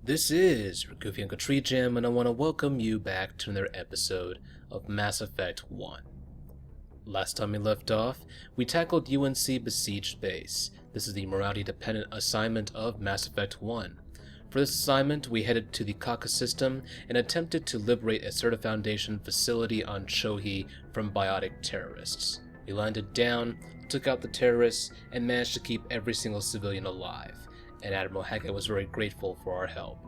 This is GreatTreeJam, and I want to welcome you back to another episode of Mass Effect 1. Last time we left off, we tackled UNC Besieged Base. This is the morality-dependent assignment of Mass Effect 1. For this assignment, we headed to the Caucasus system and attempted to liberate a Certa Foundation facility on Shohi from biotic terrorists. We landed down, took out the terrorists, and managed to keep every single civilian alive, and Admiral Hackett was very grateful for our help.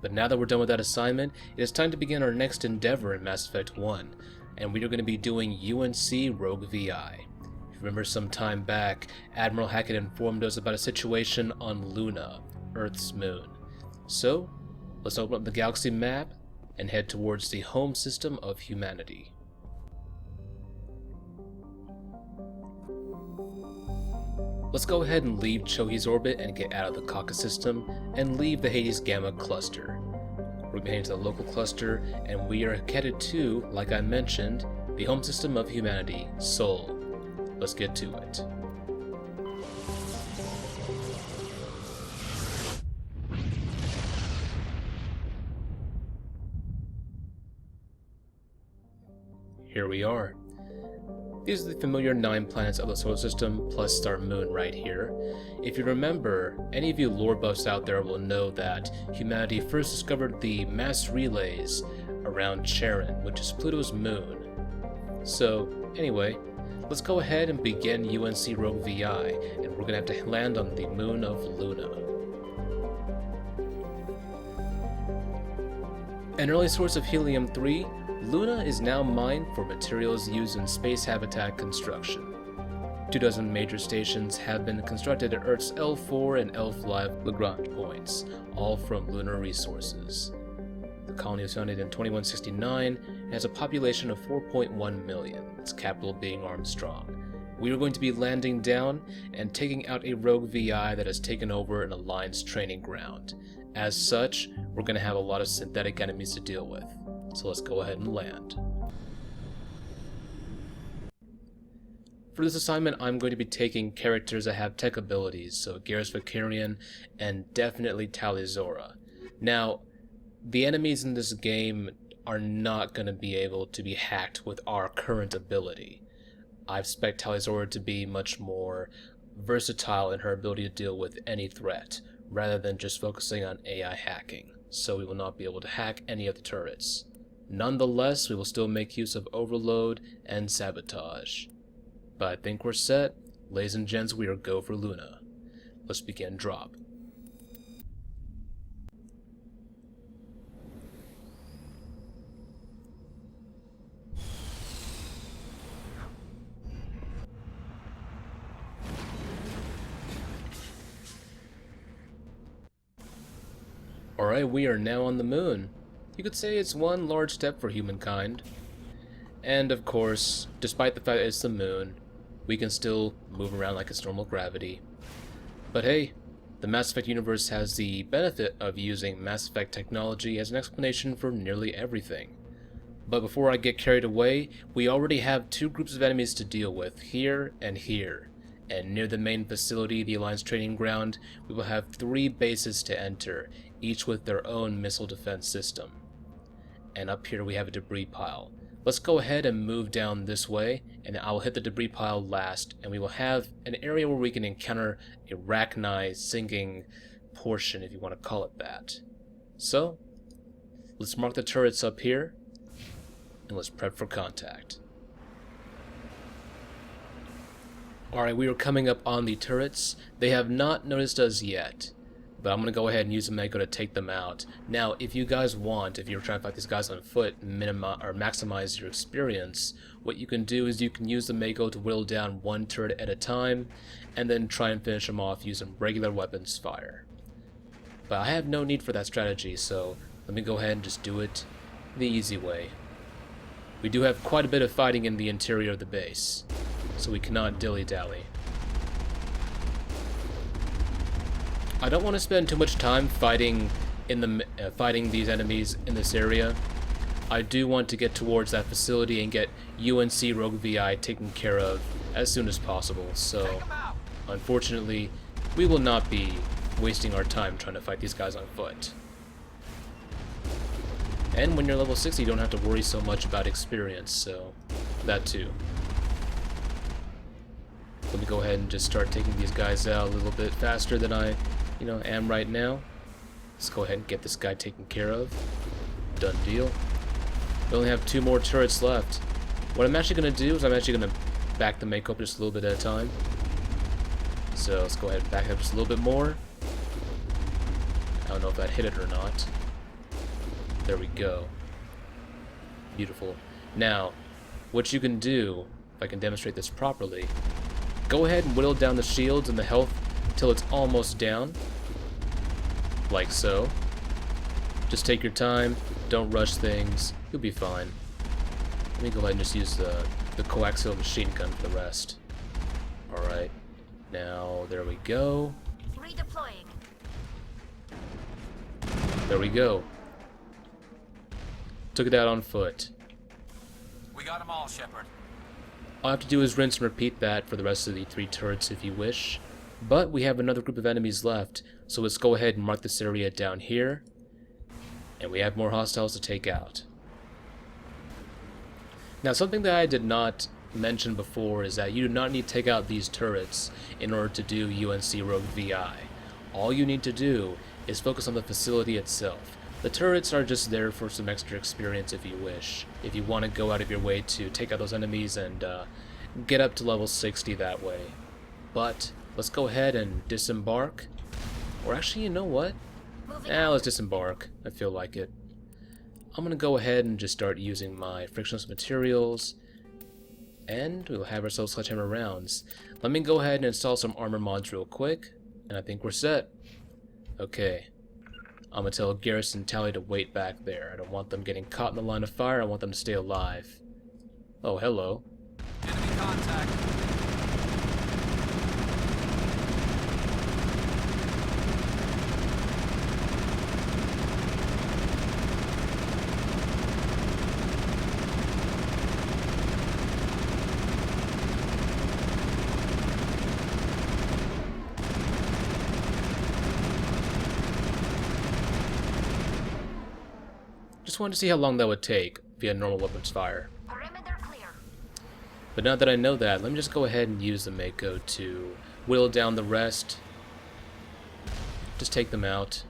But now that we're done with that assignment, it is time to begin our next endeavor in Mass Effect 1, and we are going to be doing UNC Rogue VI. If you remember some time back, Admiral Hackett informed us about a situation on Luna, Earth's moon. So, let's open up the galaxy map and head towards the home system of humanity. Let's go ahead and leave Shohi's orbit and get out of the Caucasus system and leave the Hades Gamma cluster. We're heading to the local cluster and we are headed to, like I mentioned, the home system of humanity, Sol. Let's get to it. Here we are. These are the familiar 9 planets of the solar system, plus our moon right here. If you remember, any of you lore buffs out there will know that humanity first discovered the mass relays around Charon, which is Pluto's moon. So, anyway, let's go ahead and begin UNC Rogue VI, and we're gonna have to land on the moon of Luna. An early source of helium-3, Luna is now mined for materials used in space habitat construction. 24 major stations have been constructed at Earth's L4 and L5 Lagrange points, all from lunar resources. The colony was founded in 2169 and has a population of 4.1 million, its capital being Armstrong. We are going to be landing down and taking out a rogue VI that has taken over an Alliance training ground. As such, we're going to have a lot of synthetic enemies to deal with. So let's go ahead and land. For this assignment, I'm going to be taking characters that have tech abilities, so Garrus Vakarian and definitely Tali'Zorah. Now, the enemies in this game are not going to be able to be hacked with our current ability. I expect Tali'Zorah to be much more versatile in her ability to deal with any threat, rather than just focusing on AI hacking, so we will not be able to hack any of the turrets. Nonetheless, we will still make use of overload and sabotage. But I think we're set. Ladies and gents, we are go for Luna. Let's begin drop. Alright, we are now on the moon. You could say it's one large step for humankind. And of course, despite the fact that it's the moon, we can still move around like it's normal gravity. But hey, the Mass Effect universe has the benefit of using Mass Effect technology as an explanation for nearly everything. But before I get carried away, we already have 2 groups of enemies to deal with, here and here. And near the main facility, the Alliance training ground, we will have 3 bases to enter, each with their own missile defense system. And up here we have a debris pile. Let's go ahead and move down this way, and I'll hit the debris pile last, and we will have an area where we can encounter a Rachni sinking portion, if you want to call it that. So, let's mark the turrets up here, and let's prep for contact. Alright, we are coming up on the turrets. They have not noticed us yet, but I'm going to go ahead and use the Mako to take them out. Now, if you guys want, if you're trying to fight these guys on foot, maximize your experience, what you can do is you can use the Mako to whittle down 1 turret at a time, and then try and finish them off using regular weapons fire. But I have no need for that strategy, so let me go ahead and just do it the easy way. We do have quite a bit of fighting in the interior of the base, so we cannot dilly-dally. I don't want to spend too much time fighting these enemies in this area. I do want to get towards that facility and get UNC Rogue VI taken care of as soon as possible, so unfortunately we will not be wasting our time trying to fight these guys on foot. And when you're level 60, you don't have to worry so much about experience, so that too. Let me go ahead and just start taking these guys out a little bit faster than I, am right now. Let's go ahead and get this guy taken care of. Done deal. We only have 2 more turrets left. What I'm actually going to do is I'm actually going to back the Mako up just a little bit at a time. So let's go ahead and back it up just a little bit more. I don't know if that hit it or not. There we go. Beautiful. Now, what you can do, if I can demonstrate this properly, go ahead and whittle down the shields and the health till it's almost down. Like so. Just take your time, don't rush things, you'll be fine. Let me go ahead and just use the coaxial machine gun for the rest. Alright. Now, there we go. Redeploying. There we go. Took it out on foot. We got them all, Shepard. All I have to do is rinse and repeat that for the rest of the 3 turrets if you wish. But we have another group of enemies left, so let's go ahead and mark this area down here. And we have more hostiles to take out. Now, something that I did not mention before is that you do not need to take out these turrets in order to do UNC Rogue VI. All you need to do is focus on the facility itself. The turrets are just there for some extra experience if you wish. If you want to go out of your way to take out those enemies and get up to level 60 that way. But let's go ahead and disembark. Or actually, you know what? Let's disembark. I feel like it. I'm going to go ahead and just start using my frictionless materials. And we'll have ourselves sledgehammer rounds. Let me go ahead and install some armor mods real quick. And I think we're set. Okay. I'm going to tell Garrison and Tally to wait back there. I don't want them getting caught in the line of fire. I want them to stay alive. Oh, hello. Enemy contact. Just wanted to see how long that would take via normal weapons fire. Perimeter clear. But now that I know that, let me just go ahead and use the Mako to whittle down the rest. Just take them out.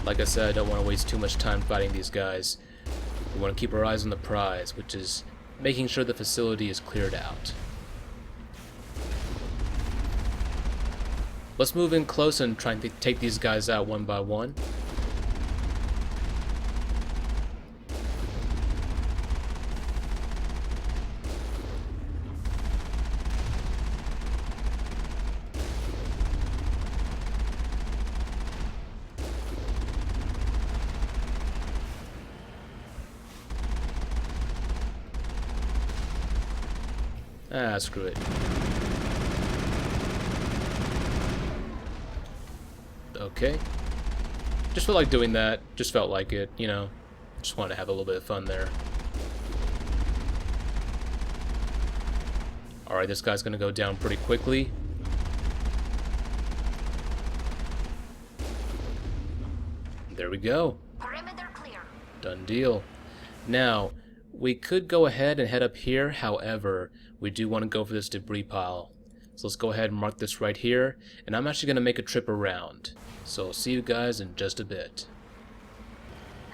Like I said, I don't want to waste too much time fighting these guys. We want to keep our eyes on the prize, which is making sure the facility is cleared out. Let's move in close and try and take these guys out one by one. Screw it. Okay. Just felt like doing that. Just felt like it, Just wanted to have a little bit of fun there. Alright, this guy's gonna go down pretty quickly. There we go. Perimeter clear. Done deal. Now, we could go ahead and head up here, however, we do want to go for this debris pile. So let's go ahead and mark this right here, and I'm actually going to make a trip around. So I'll see you guys in just a bit.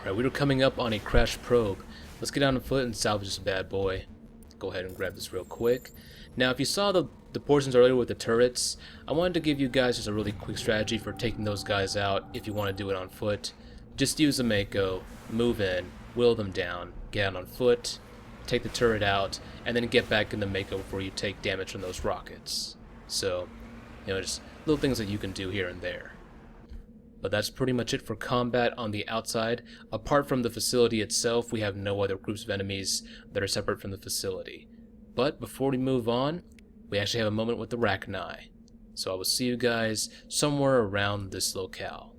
Alright, we were coming up on a crashed probe. Let's get on foot and salvage this bad boy. Go ahead and grab this real quick. Now, if you saw the portions earlier with the turrets, I wanted to give you guys just a really quick strategy for taking those guys out if you want to do it on foot. Just use a Mako, move in, wheel them down, get out on foot, take the turret out, and then get back in the Mako before you take damage from those rockets. So, just little things that you can do here and there. But that's pretty much it for combat on the outside. Apart from the facility itself, we have no other groups of enemies that are separate from the facility. But before we move on, we actually have a moment with the Rachni. So I will see you guys somewhere around this locale.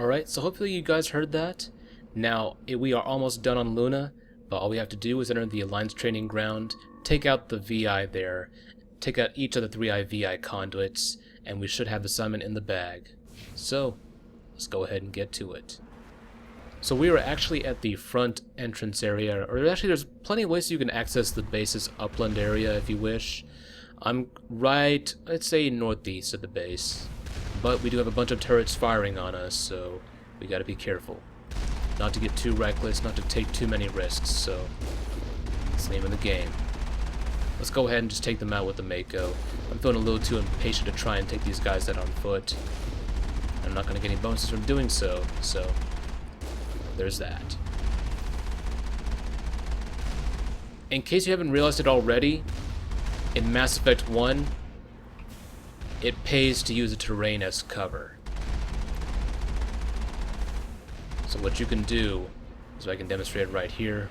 Alright, so hopefully you guys heard that. Now, we are almost done on Luna, but all we have to do is enter the Alliance training ground, take out the VI there, take out each of the 3 VI conduits, and we should have the summon in the bag. So, let's go ahead and get to it. So we are actually at the front entrance area, or actually there's plenty of ways you can access the base's upland area if you wish. I'm right, I'd say northeast of the base, but we do have a bunch of turrets firing on us, so we gotta be careful. Not to get too reckless, not to take too many risks, so it's the name of the game. Let's go ahead and just take them out with the Mako. I'm feeling a little too impatient to try and take these guys out on foot. I'm not gonna get any bonuses from doing so, so there's that. In case you haven't realized it already, in Mass Effect 1, it pays to use the terrain as cover. So what you can do, is I can demonstrate it right here.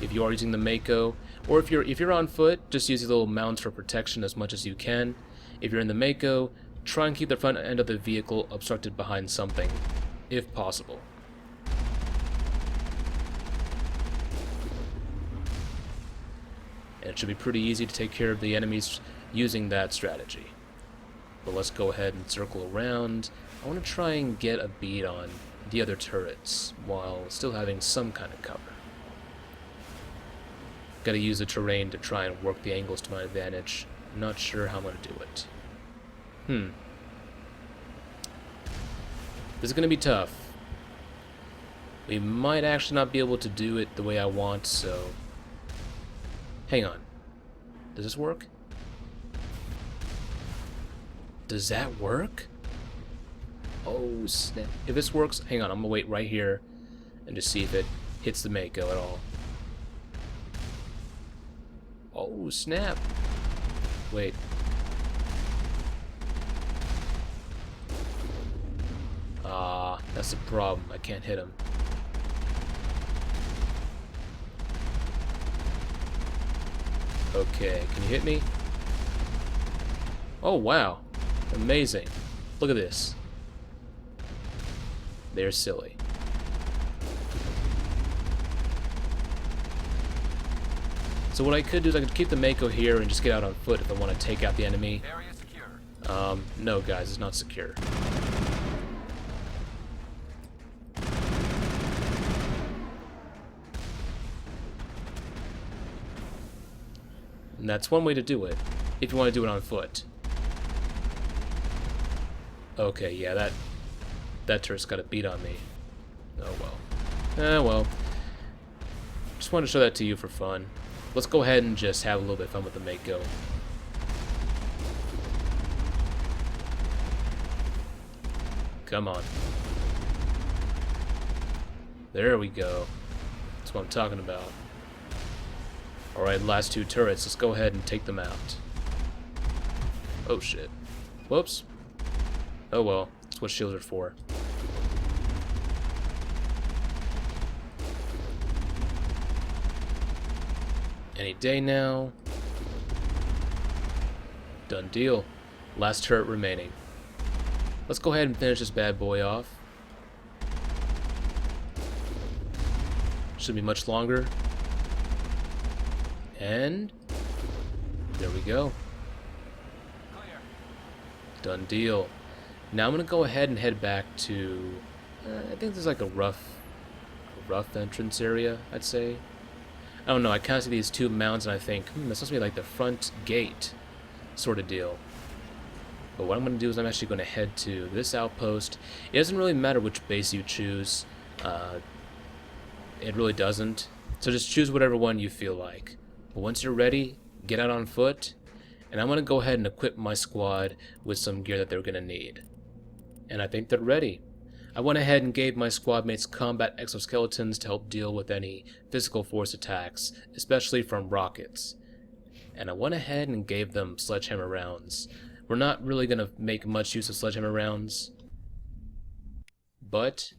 If you are using the Mako, or if you're on foot, just use these little mounts for protection as much as you can. If you're in the Mako, try and keep the front end of the vehicle obstructed behind something, if possible. And it should be pretty easy to take care of the enemies using that strategy. But let's go ahead and circle around. I want to try and get a bead on the other turrets while still having some kind of cover. Gotta use the terrain to try and work the angles to my advantage. I'm not sure how I'm gonna do it. This is gonna be tough. We might actually not be able to do it the way I want, so hang on. Does this work? Does that work? Oh, snap. If this works, hang on, I'm gonna wait right here and just see if it hits the Mako at all. Oh, snap. Wait. That's the problem. I can't hit him. Okay, can you hit me? Oh, wow. Amazing. Look at this. They're silly. So what I could do is I could keep the Mako here and just get out on foot if I want to take out the enemy. Area secure. No guys, it's not secure. And that's one way to do it, if you want to do it on foot. Okay, yeah, that turret's got a beat on me. Oh well. Well. Just wanted to show that to you for fun. Let's go ahead and just have a little bit of fun with the Mako. Come on. There we go. That's what I'm talking about. Alright, last 2 turrets. Let's go ahead and take them out. Oh shit. Whoops. Oh well. That's what shields are for. Any day now. Done deal. Last turret remaining. Let's go ahead and finish this bad boy off. Shouldn't be much longer. And there we go. Clear. Done deal. Now I'm gonna go ahead and head back to I think there's like a rough entrance area, I'd say. I don't know, I kind of see these 2 mounds and I think, that's supposed to be like the front gate sort of deal. But what I'm going to do is I'm actually going to head to this outpost. It doesn't really matter which base you choose. It really doesn't. So just choose whatever one you feel like. But once you're ready, get out on foot. And I'm going to go ahead and equip my squad with some gear that they're going to need. And I think they're ready. I went ahead and gave my squad mates combat exoskeletons to help deal with any physical force attacks, especially from rockets. And I went ahead and gave them sledgehammer rounds. We're not really going to make much use of sledgehammer rounds, but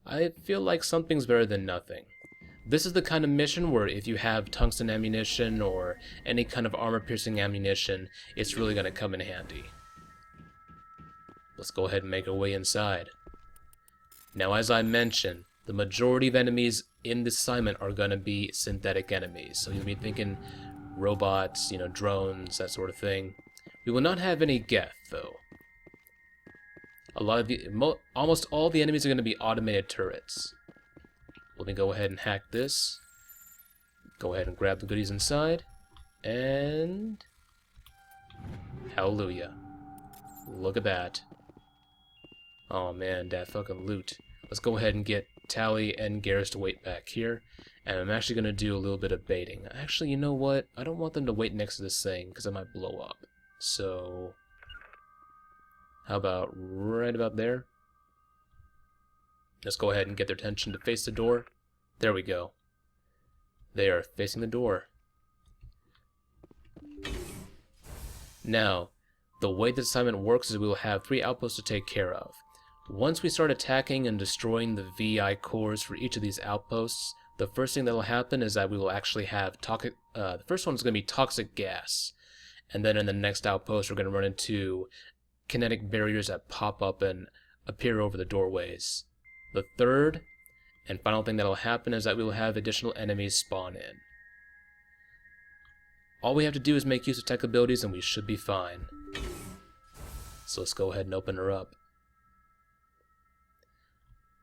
I feel like something's better than nothing. This is the kind of mission where if you have tungsten ammunition or any kind of armor-piercing ammunition, it's really going to come in handy. let's go ahead and make our way inside. Now, as I mentioned, the majority of enemies in this assignment are going to be synthetic enemies. So you'll be thinking robots, drones, that sort of thing. We will not have any Geth, though. Almost all the enemies are going to be automated turrets. Let me go ahead and hack this. Go ahead and grab the goodies inside. And... hallelujah. Look at that. Oh man, that fucking loot. Let's go ahead and get Tally and Garrus to wait back here. And I'm actually going to do a little bit of baiting. Actually, you know what? I don't want them to wait next to this thing, because it might blow up. So... how about right about there? Let's go ahead and get their attention to face the door. There we go. They are facing the door. Now, the way this assignment works is we will have 3 outposts to take care of. Once we start attacking and destroying the VI cores for each of these outposts, the first thing that will happen is that we will actually have the first one is going to be toxic gas. And then in the next outpost, we're going to run into kinetic barriers that pop up and appear over the doorways. The third and final thing that will happen is that we will have additional enemies spawn in. All we have to do is make use of tech abilities and we should be fine. So let's go ahead and open her up.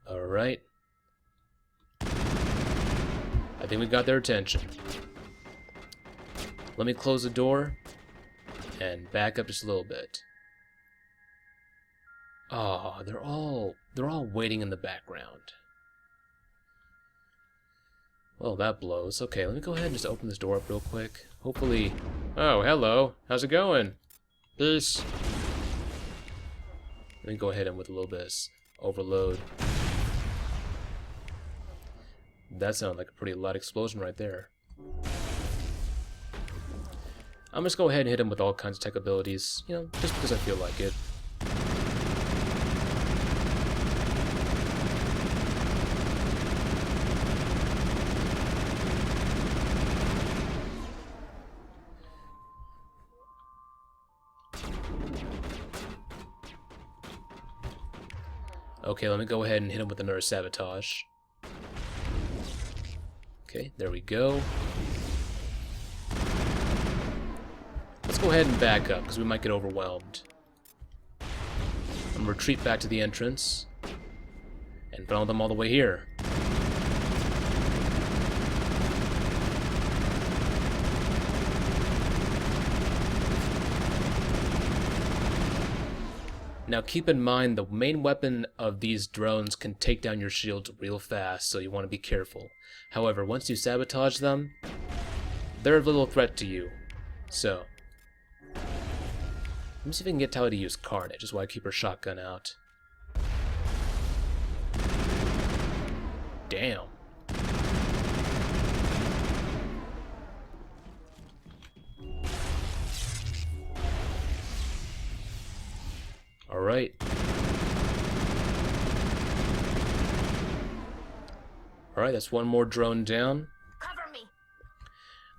Alright. I think we got their attention. Let me close the door and back up just a little bit. Oh, they're all waiting in the background. Well, that blows. Okay, let me go ahead and just open this door up real quick. Hopefully... oh, hello. How's it going? Peace. Let me go ahead and with a little bit of overload. That sounded like a pretty loud explosion right there. I'm just go ahead and hit him with all kinds of tech abilities, just because I feel like it. Okay, let me go ahead and hit him with another sabotage. Okay, there we go. Let's go ahead and back up, because we might get overwhelmed. I'm going to retreat back to the entrance, and follow them all the way here. Now keep in mind, the main weapon of these drones can take down your shields real fast, so you want to be careful. However, once you sabotage them, they're of little threat to you. So, let me see if I can get Tally to use Carnage, just while I keep her shotgun out. Damn. Alright. Alright, that's one more drone down. Cover me.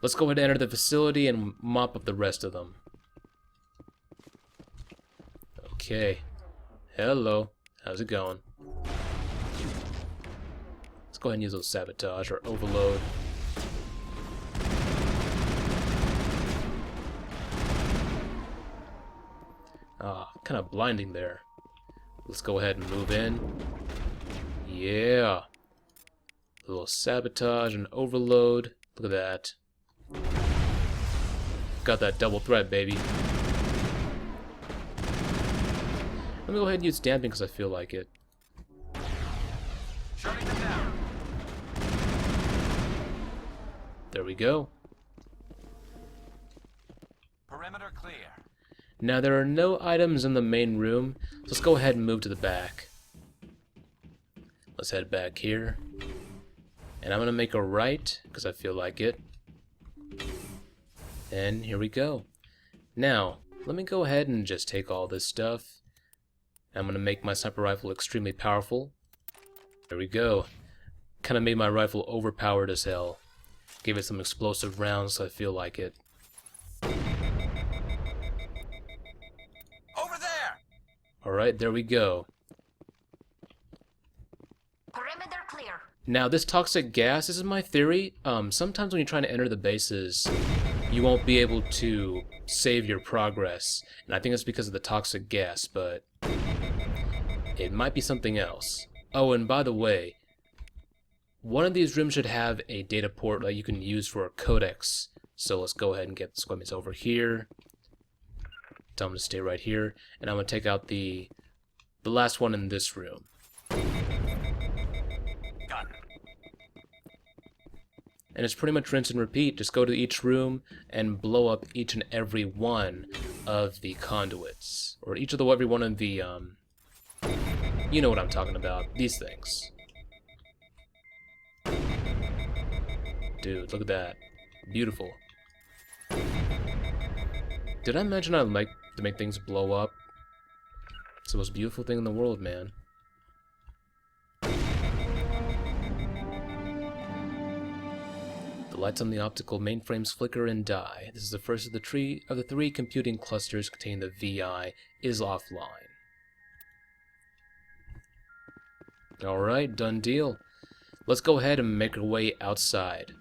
Let's go ahead and enter the facility and mop up the rest of them. Okay. Hello. How's it going? Let's go ahead and use those sabotage or overload. Ah, kind of blinding there. Let's go ahead and move in. Yeah. A little sabotage and overload. Look at that. Got that double threat, baby. Let me go ahead and use damping because I feel like it. Shutting them down. There we go. Perimeter clear. Now there are no items in the main room, so let's go ahead and move to the back. Let's head back here. And I'm going to make a right, because I feel like it. And here we go. Now, let me go ahead and just take all this stuff. I'm going to make my sniper rifle extremely powerful. There we go. Kind of made my rifle overpowered as hell. Gave it some explosive rounds, so I feel like it. Over there. Alright, there we go. Perimeter clear. Now, this toxic gas, this is my theory. Sometimes when you're trying to enter the bases, you won't be able to save your progress. And I think it's because of the toxic gas, but it might be something else. Oh, and by the way, one of these rooms should have a data port that you can use for a codex. So let's go ahead and get the squadmates over here. Tell them to stay right here. And I'm going to take out the last one in this room. Gun. And it's pretty much rinse and repeat. Just go to each room and blow up each and every one of the conduits. Or every one of the, you know what I'm talking about. These things. Dude, look at that. Beautiful. Did I imagine I'd like to make things blow up? It's the most beautiful thing in the world, man. The lights on the optical mainframes flicker and die. This is the first of the three computing clusters containing the VI is offline. Alright, done deal. Let's go ahead and make our way outside.